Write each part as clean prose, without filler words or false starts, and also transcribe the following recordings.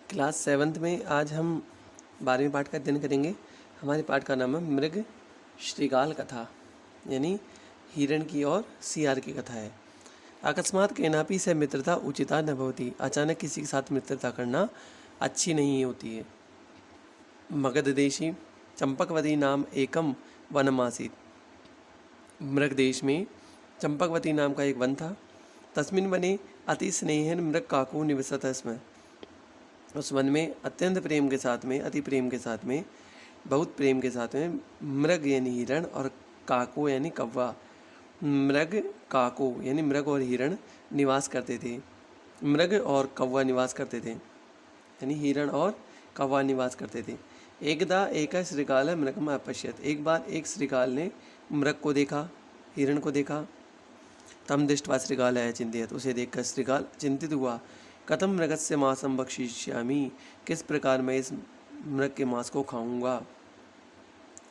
Class seventh में आज हम 12वें पाठ का अध्ययन करेंगे। हमारे पाठ का नाम है मृग श्रृगाल कथा, यानी हिरण की और सियार की कथा है। अकस्मात केनापि से मित्रता उचिता न भवति। अचानक किसी के साथ मित्रता करना अच्छी नहीं होती है। मगध देशी चंपकवती नाम एकम वनमासीत। मृग देश में चंपकवती नाम का एक वन था। तस्मिन् वने अति स्नेहन मृग काको निवसत स्म। उस वन में अत्यंत प्रेम के साथ में, अति प्रेम के साथ में, बहुत प्रेम के साथ में मृग यानी हिरण और काको यानी कौवा, मृग काको यानी मृग और हिरण निवास करते थे। मृग और कौवा निवास करते थे, यानी हिरण और कौवा निवास करते थे। एकदा एक श्रृगाल मृगम अपश्यत। एक बार एक श्रृगाल ने मृग को देखा, हिरण को देखा। तम दृष्ट्वा श्रृगालः चिंतयत्। उसे देखकर श्रृगाल चिंतित हुआ। कथम मृगस्य मांसं भक्षिष्यामि। किस प्रकार मैं इस मृग के मांस को खाऊंगा।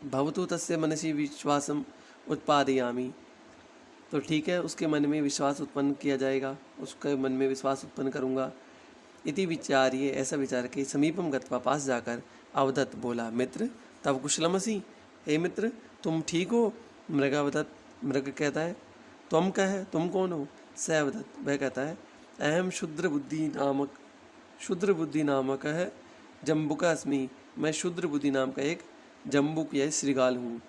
भवतु तस्य मनसि विश्वासम उत्पादयामि। तो ठीक है, उसके मन में विश्वास उत्पन्न किया जाएगा, उसके मन में विश्वास उत्पन्न करूंगा। इति विचार्य, ऐसा विचार के समीपम गत्वा, पास जाकर अवदत्, बोला, मित्र तव कुशलमसि। हे मित्र, तुम ठीक हो। मृगावदत्, मृग कहता है, तुम कह, तुम कौन हो। स अवदत्, वह कहता है, अहम क्षुद्र बुद्धि नामक है जम्बुक अस्मि। मैं क्षुद्र बुद्धि नाम का एक जम्बुक या श्रृगाल हूँ।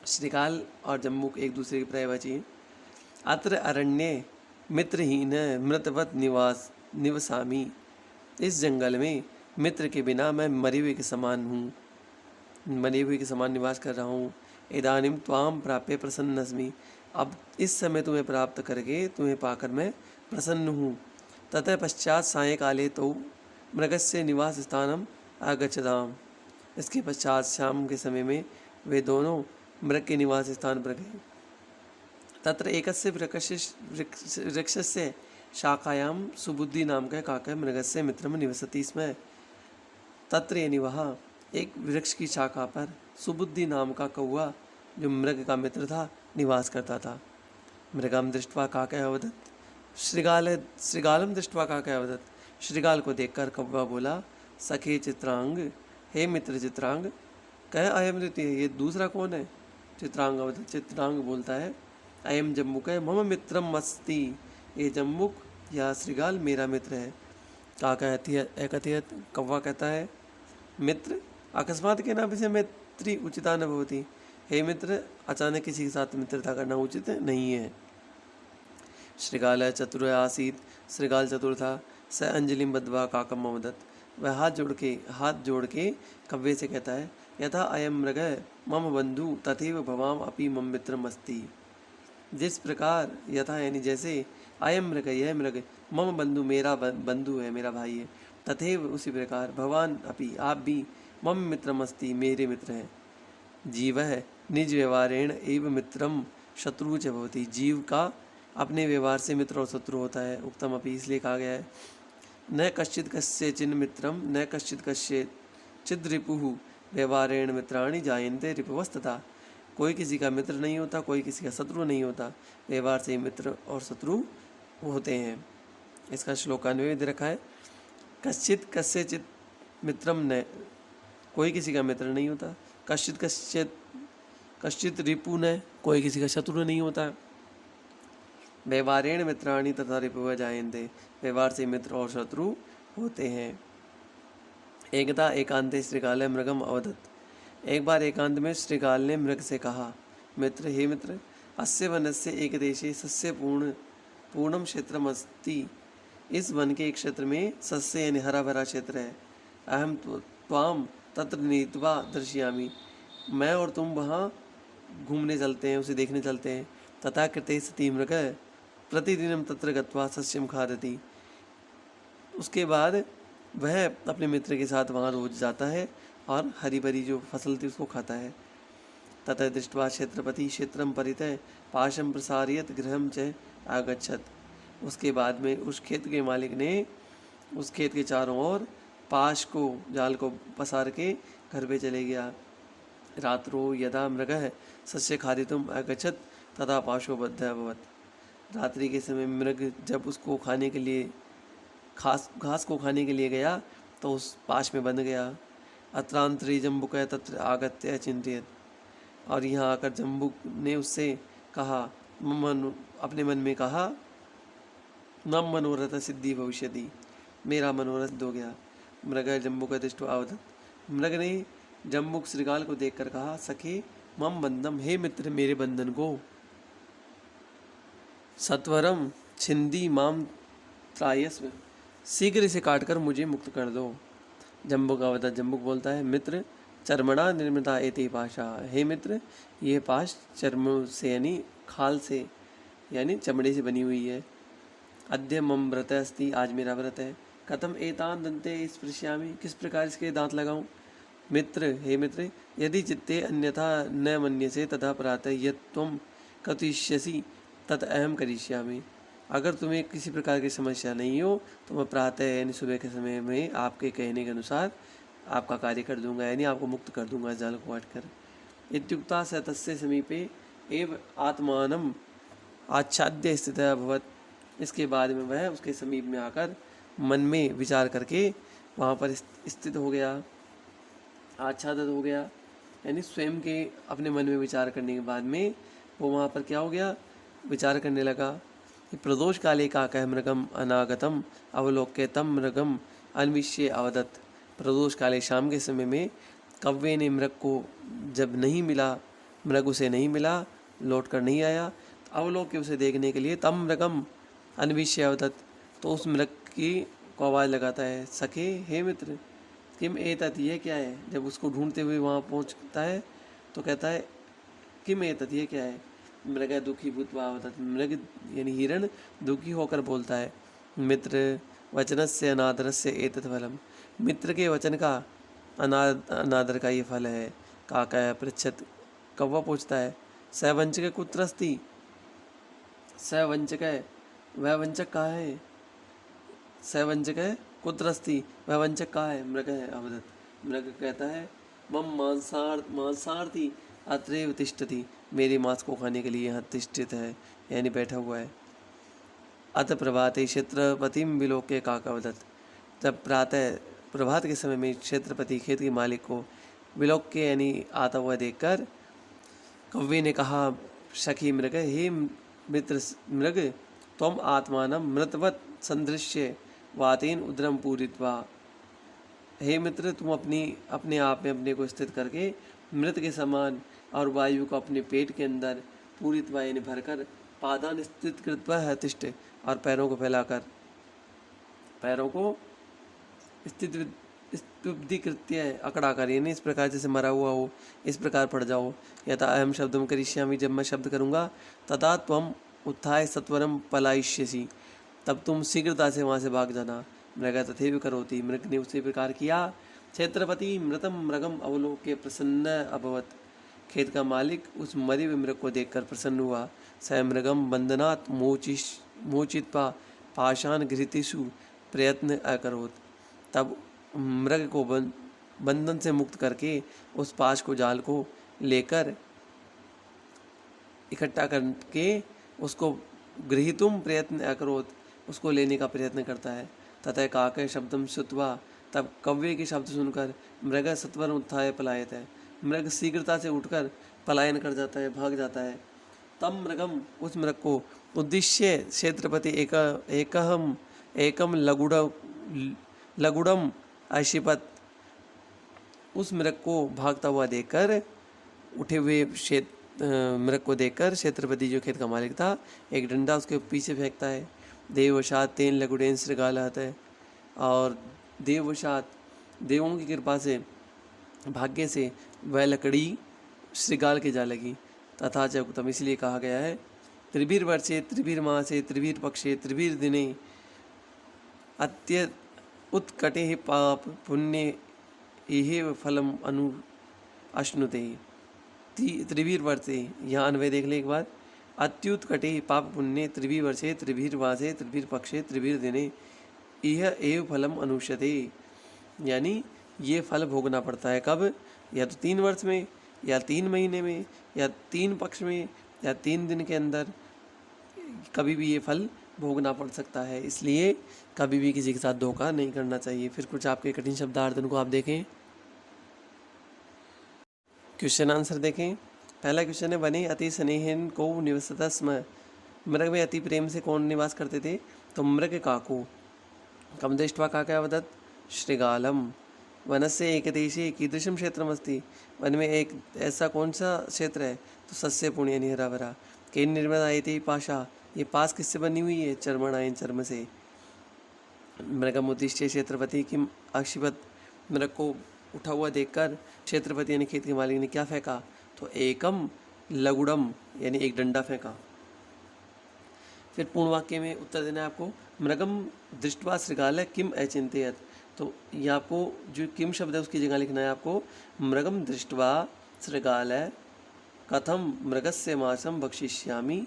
श्रृगाल और जम्बुक एक दूसरे के पर्यायवाची हैं। अत्र अरण्ये मित्रहीन मृतवत निवसामि। इस जंगल में मित्र के बिना मैं मरे हुए के समान हूँ, मरे हुए के समान निवास कर रहा हूँ। इदानीं त्वां प्राप्य प्रसन्नस्मि। अब इस समय तुम्हें प्राप्त करके, तुम्हें पाकर मैं प्रसन्न हूँ। ततः पश्चात सायंकाले तो मृगस्य निवास स्थानम आगच्छताम। इसके पश्चात शाम के समय में वे दोनों मृग के निवास स्थान पर गए। तत्र एकस्य वृक्षस्य शाखायां सुबुद्धि नाम का काकः मृगस्य मित्रम निवसति स्म। तत्र यानी वहाँ एक वृक्ष की शाखा पर सुबुद्धि नाम का कौवा, जो मृग का मित्र था, निवास करता था। मृगम दृष्ट्वा काकः अवदत्। श्रृगालम दृष्ट्वा काकः अवदत्। श्रृगाल को देखकर कौवा बोला, सखे चित्रांग, हे मित्र चित्रांग, कह अयम द्वितीय, ये दूसरा कौन है। चित्रांग अवदत्, चित्रांग बोलता है, अयम जम्बुक है मम मित्रम अस्ति। ये जम्बुक या श्रृगाल मेरा मित्र है। काकः एकथयत्, कौवा कहता है, मित्र अकस्मात के नाम से मैत्री उचिता न भवति। हे मित्र, अचानक किसी के साथ मित्रता करना उचित नहीं है। श्रृगाल चतुर आसीत। श्रृगाल चतुर था। स अंजलिम बद्ध्वा काकम अवदत्। वह हाथ जोड़ के कव्वे से कहता है, यथा अयम मृग मम बंधु तथैव भवाम अपि मम मित्रम अस्ति। जिस प्रकार, यथा यानी जैसे, अयम मृग यह मृग, मम बंधु मेरा बंधु है, मेरा भाई है, तथैव उसी प्रकार, भवान अपि आप भी, मम मित्रम अस्ति मेरे मित्र हैं। जीव है निज व्यवहारेण एव मित्रम शत्रु च भवति। जीव का अपने व्यवहार से मित्र और शत्रु होता है। उक्तम अपि, इसलिए कहा गया है, न कश्चित् कस्यचिन् मित्रम न कश्चित् कस्यचिद् रिपुः व्यवहारेण मित्राणि जायन्ते रिपवस्तथा। कोई किसी का मित्र नहीं होता, कोई किसी का शत्रु नहीं होता, व्यवहार से मित्र और शत्रु होते हैं। इसका श्लोकान्वय दे रखा है, कश्चित् कस्यचित् मित्रम न, कोई किसी का मित्र नहीं होता, कश्चित् रिपु न, कोई किसी का शत्रु नहीं होता, व्यवहारेण मित्राणि तथा रिपुव जायन्ते, व्यवहार से मित्र और शत्रु होते हैं। एकदा एकांते श्रृगाल मृगम अवदत्। एक बार एकांत में श्रृगाल ने मृग से कहा, मित्र, हे मित्र, अस्य वनस्य एक देशे सस्य पूर्णम क्षेत्रम अस्ति। इस वन के एक क्षेत्र में सस्य यानी हरा भरा क्षेत्र है। अहम त्वाम तत्र नीत्वा दर्शयामि। मैं और तुम वहाँ घूमने चलते हैं, उसे देखने चलते हैं। तथा कृते सती मृग प्रतिदिनम तत्र गत्वा सस्यम खादति। उसके बाद वह अपने मित्र के साथ वहाँ रोज जाता है और हरी भरी जो फसल थी उसको खाता है। ततः दृष्ट्वा क्षेत्रपति क्षेत्रम परितः पाशम प्रसारयत गृहम च आगच्छत। उसके बाद में उस खेत के मालिक ने उस खेत के चारों ओर पाश को, जाल को पसार के घर पे चले गया। रात्रो यदा मृगः सस्य खादितुम आगच्छत तथा पाशो बद्ध अभवत्। रात्रि के समय मृग जब उसको खाने के लिए घास को खाने के लिए गया तो उस पाश में बंध गया। अत्रांतरी जम्बुक तत्र आगत्य अचिंत्यत, और यहाँ आकर जम्बुक ने उससे कहा, अपने मन में कहा, मम मनोरथ सिद्धि भविष्यति, मेरा मनोरथ हो गया। मृग जम्बुक दृष्टवा अवदत्, मृग ने जम्बुक श्रृगाल को देखकर कहा, सखे मम बंधम, हे मित्र मेरे बंधन को सत्वरम छिंदी माम त्रायस्व, शीघ्र इसे काटकर मुझे मुक्त कर दो। जम्बुक अवदत्, जम्बुक बोलता है, मित्र चर्मणा निर्मिता एते पाशा, हे मित्र ये पाश चर्म से यानी खाल से यानी चमड़े से बनी हुई है। अद्य मम व्रत अस्ति, आज मेरा व्रत है। कथम एतान दंते स्पृश्यामि, किस प्रकार इसके दांत लगाऊं। मित्र, हे मित्र यदि चित्ते अन्यथा न मन्यसे तथा प्रातः यत् त्वं करिष्यसि तत् अहम करिष्यामि, अगर तुम्हें किसी प्रकार की समस्या नहीं हो तो मैं प्रातः यानी सुबह के समय में आपके कहने के अनुसार आपका कार्य कर दूंगा, यानी आपको मुक्त कर दूंगा जाल को काट कर। इत्युक्ता स तस्य समीपे एव आत्मानम आच्छाद्य स्थित अभवत्, इसके बाद में वह उसके समीप में आकर मन में विचार करके वहाँ पर स्थित हो गया, आच्छादित हो गया, यानी स्वयं के अपने मन में विचार करने के बाद में वो वहाँ पर क्या हो गया, विचार करने लगा। प्रदोष काले काकः मृगम अनागतम अवलोक्य तम मृगम अन्विष्य अवदत्, प्रदोष काले शाम के समय में कव्वे ने मृग को जब नहीं मिला, मृग उसे नहीं मिला, लौट कर नहीं आया, अवलोक्य उसे देखने के लिए तम मृगम अन्विष्य अवदत्, तो उस मृग की को आवाज़ लगाता है, सखे हे मित्र किम एतत्, ये क्या है। जब उसको ढूंढते हुए वहाँ पहुँचता है तो कहता है, किम एतत्, ये क्या है। मृग दुखी भूत्वा अवदत्, मृग यानी हिरण दुखी होकर बोलता है, मित्र वचनस्य अनादरस्य एतत् फलम, मित्र के वचन का अनादर का ये फल है। काका पृच्छत, कौवा पूछता है, स वंचक कुत्र अस्ति, स वंचक है वह वंचक कहाँ है, स वंचक है कुत्र अस्ति, वह वंचक कहाँ है। मृग है अवदत्, मृग कहता है, मम मांसार्थी अत्रैव तिष्ठति, मेरे मांस को खाने के लिए यहाँ तिष्ठित है, यानी बैठा हुआ है। अत प्रभाते क्षेत्रपतिम विलोक्य काकवदत्, जब प्रातः प्रभात के समय में क्षेत्रपति खेत के मालिक को विलोक्य यानी आता हुआ देखकर कव्वे ने कहा, सखी मृग, हे मित्र मृग, त्वम आत्मानं मृतवत संदृश्य वातेन उदरम पूरित्वा, हे मित्र तुम अपने आप में अपने को स्थित करके मृत के समान और वायु को अपने पेट के अंदर पूरित्वा यानी भरकर पादान स्थित कृत्वा है तिष्ठ, और पैरों को फैलाकर पैरों को स्तुब्धिकृत्य अकड़ा कर, यानी इस प्रकार जैसे मरा हुआ हो इस प्रकार पड़ जाओ। यथा अहम शब्दम करिष्यामि, जब मैं शब्द करूँगा, तथा त्वम उत्थाय सत्वरम पलायिष्यसि, तब तुम शीघ्रता से वहाँ से भाग जाना। मृग तथैव करोति, मृग ने उसी प्रकार किया। क्षेत्रपति मृतम मृगम अवलोक्य प्रसन्न अभवत्, खेत का मालिक उस मरे हुए मृग को देखकर प्रसन्न हुआ। स मृगम बंधनात् मोचित्वा पाषाण घृतिषु प्रयत्न अकरोत्, तब मृग को बंधन से मुक्त करके उस पाश को जाल को लेकर इकट्ठा करके उसको गृहीतुम प्रयत्न अकरोत्, उसको लेने का प्रयत्न करता है। तथा काके शब्दम श्रुत्वा, तब कव्वे के शब्द सुनकर मृग सत्वर उत्थाय पलायत है, मृग शीघ्रता से उठकर पलायन कर जाता है, भाग जाता है। तम मृगम, उस मृग को उद्देश्य क्षेत्रपति एकम लघुड़म अशिपत, उस मृग को भागता हुआ देखकर, उठे हुए मृग को देखकर क्षेत्रपति जो खेत का मालिक था एक डंडा उसके पीछे फेंकता है। देववशात तेन लघुड़ेन श्रृगाल आता है, और देववशात देवों की कृपा से भाग्य से वह लकड़ी श्रृगाल के जा लगी। तथा च उक्तम, इसलिए कहा गया है, त्रिभिर वर्षे त्रिभिर मासे त्रिभिर पक्षे त्रिभिर दिने अत्य उत्कटे पाप पुण्य एहे फलम अनु अश्नुते। त्रिभिर वर्षे, यहाँ अन्वय देख ले एक बार, अत्युत्कटे पाप पुण्य त्रिभिर वर्षे त्रिभिर मासे त्रिभिर पक्षे त्रिभिर दिने यह एव फलम अनुष्यते, यानी ये फल भोगना पड़ता है। कब, या तो 3 वर्ष में, या 3 महीने में, या 3 पक्ष में, या 3 दिन के अंदर, कभी भी ये फल भोगना पड़ सकता है, इसलिए कभी भी किसी के साथ धोखा नहीं करना चाहिए। फिर कुछ आपके कठिन शब्दार्थ उनको आप देखें। क्वेश्चन आंसर देखें। पहला क्वेश्चन है, वने अति स्नेहन को निवसता स्म। मृग में अति प्रेम से कौन निवास करते थे? तो मृग काको। कम दृष्ट्वा काका वदत् श्रृगालम। वनस्य एकदेशे कीदृशं क्षेत्रमस्ति। वन में एक ऐसा कौन सा क्षेत्र है? तो सस्य पुण्य यानी हरा भरा। केन निर्मिता इति पाशा। ये पास किससे बनी हुई है? चर्मणायन चर्म से। मृगम उद्दिश्य क्षेत्रपति किम अक्षिपत। मृग को उठा हुआ देखकर क्षेत्रपति यानी खेत के मालिक ने क्या फेंका? तो एकम लगुड़म यानी एक डंडा फेंका। फिर पूर्ण वाक्य में उत्तर देना है आपको। मृगम दृष्ट्वा श्रृगाल किम अचिंतयत। तो ये आपको जो किम शब्द है उसकी जगह लिखना है आपको मृगम दृष्ट्वा श्रृगाल कथम मृगस्य मांसम भक्षिष्यामि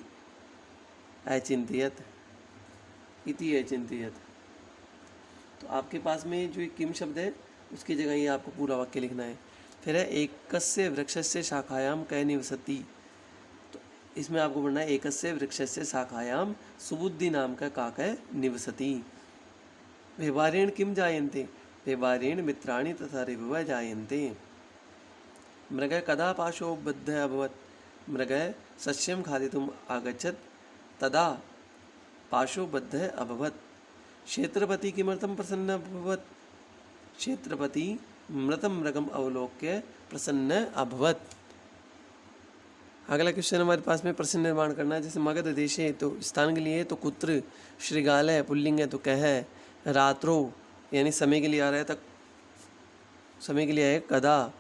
अचिंतयत इति अचिंतयत। तो आपके पास में जो किम शब्द है उसकी जगह ये आपको पूरा वाक्य लिखना है। फिर है एकस्य वृक्षस्य शाखायाम कै निवसति। तो इसमें आपको पढ़ना है एकस्य वृक्षस्य शाखायाम सुबुद्धि नाम का काकै निवसति। व्यवहारेण किम जायन्ते। व्यवहारेण मित्राणि तथा रिभवः जायन्ते। मृगः कदा पाशोबद्धः अभवत्। मृगः सस्यं खादितुम् आगच्छत् तदा पाशोबद्धः अभवत्। क्षेत्रपति किमर्थं प्रसन्न अभवत्। क्षेत्रपति मृतं मृगम अवलोक्य प्रसन्न अभवत्। अगला क्वेश्चन हमारे पास में प्रश्न निर्माण करना है। जैसे मगध देशे तो स्थान के लिए तो कुत्र, श्रृगाल है पुल्लिंग है तो कह है, रात्रो यानी समय के लिए आ रहा है तक समय के लिए है कदा,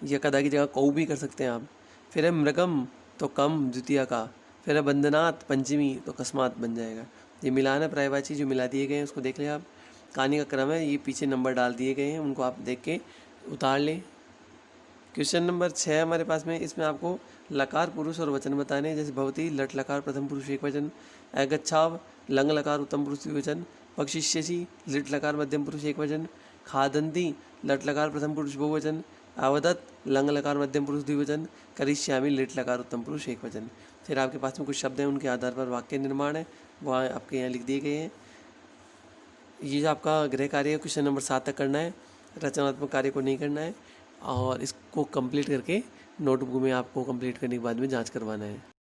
या कदा की जगह कौ भी कर सकते हैं आप। फिर है मृगम तो कम द्वितीय का। फिर है बंदनात् पंचमी तो अकस्मात बन जाएगा। ये मिलान है प्रायवाची जो मिला दिए गए हैं उसको देख लें आप। कहानी का क्रम है, ये पीछे नंबर डाल दिए गए हैं उनको आप देख के उतार लें। क्वेश्चन नंबर 6 हमारे पास में, इसमें आपको लकार पुरुष और वचन बताने। जैसे भवती लट लकार प्रथम पुरुष एक वचन, अगच्छाव लंग लकार उत्तम पुरुष द्विवचन, पक्षिष्यसि लिट लकार मध्यम पुरुष एक वचन, खादंती लट लकार प्रथम पुरुष बहुवचन, आवदत लंग लकार मध्यम पुरुष द्विवचन, करिष्यामि लिट लकार उत्तम पुरुष एक वचन। फिर आपके पास में कुछ शब्द हैं उनके आधार पर वाक्य निर्माण है वो आपके यहाँ लिख दिए गए हैं। ये जो आपका गृह कार्य है क्वेश्चन नंबर 7 तक करना है, रचनात्मक कार्य को नहीं करना है। और इसको कंप्लीट करके नोटबुक में आपको कंप्लीट करने के बाद में जांच करवाना है।